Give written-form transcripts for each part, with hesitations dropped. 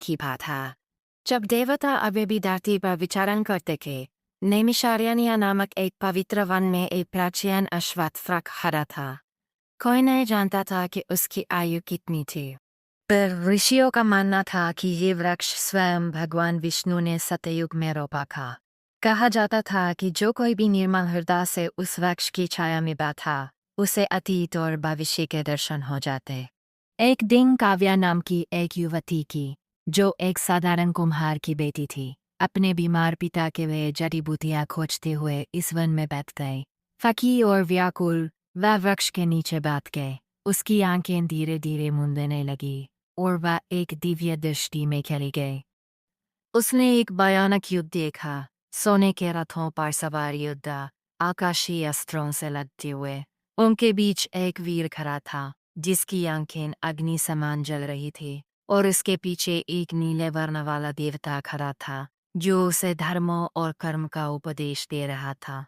खिपा था। जब देवता अभी भी धरती पर विचरण करते थे, नैमिषारण्य नामक एक पवित्र वन में एक प्राचीन अश्वत्थ वृक्ष खड़ा था। कोई नहीं जानता था कि उसकी आयु कितनी थी, पर ऋषियों का मानना था कि ये वृक्ष स्वयं भगवान विष्णु ने सतयुग में रोपा था। कहा जाता था कि जो कोई भी निर्मल हृदय से उस वृक्ष की छाया में बैठा, उसे अतीत और भविष्य के दर्शन हो जाते। एक दिन काव्या नाम की एक युवती की, जो एक साधारण कुम्हार की बेटी थी, अपने बीमार पिता के लिए जड़ी बूटियां खोजते हुए इस वन में बैठ गई। फकीर और व्याकुल वह वृक्ष के नीचे बैठ गए। उसकी आंखें धीरे धीरे मूंदने लगी और वह एक दिव्य दृष्टि में चली गई। उसने एक भयानक युद्ध देखा, सोने के रथों पर सवार योद्धा, आकाशीय अस्त्रों से लदते हुए। उनके बीच एक वीर खड़ा था, जिसकी आंखें अग्नि समान जल रही थी, और उसके पीछे एक नीले वर्ण वाला देवता खड़ा था, जो उसे धर्म और कर्म का उपदेश दे रहा था।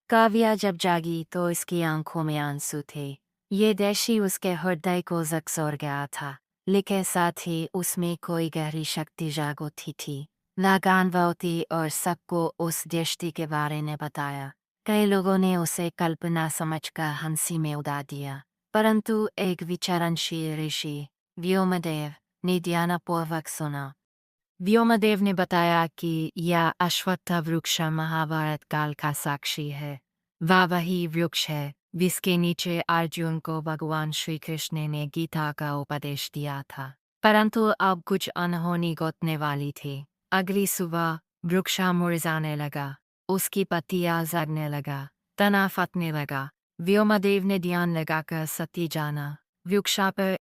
काव्या जब जागी तो इसकी आंखों में आंसू थे। ये दृश्य उसके हृदय को झकझोर गया था, लेकिन साथ ही उसमें कोई गहरी शक्ति जाग उठी थी। नागानवती और सबको उस दृष्टि के बारे में बताया। कई लोगों ने उसे कल्पना समझकर हंसी में उड़ा दिया, परंतु एक विचारनशील ऋषि, व्योमदेव, ने ध्यानपूर्वक सुना। व्योमदेव ने बताया कि यह अश्वत्थ वृक्ष महाभारत काल का साक्षी है। वह वही वृक्ष है जिसके नीचे अर्जुन को भगवान श्री कृष्ण ने गीता का उपदेश दिया था। परंतु अब कुछ अनहोनी घटने वाली थी। अगली सुबह वृक्ष मुरझाने लगा, उसकी पत्तियां झड़ने लगा, तना फटने लगा। व्योमदेव ने ध्यान लगाकर सत्य जाना। वृक्ष पर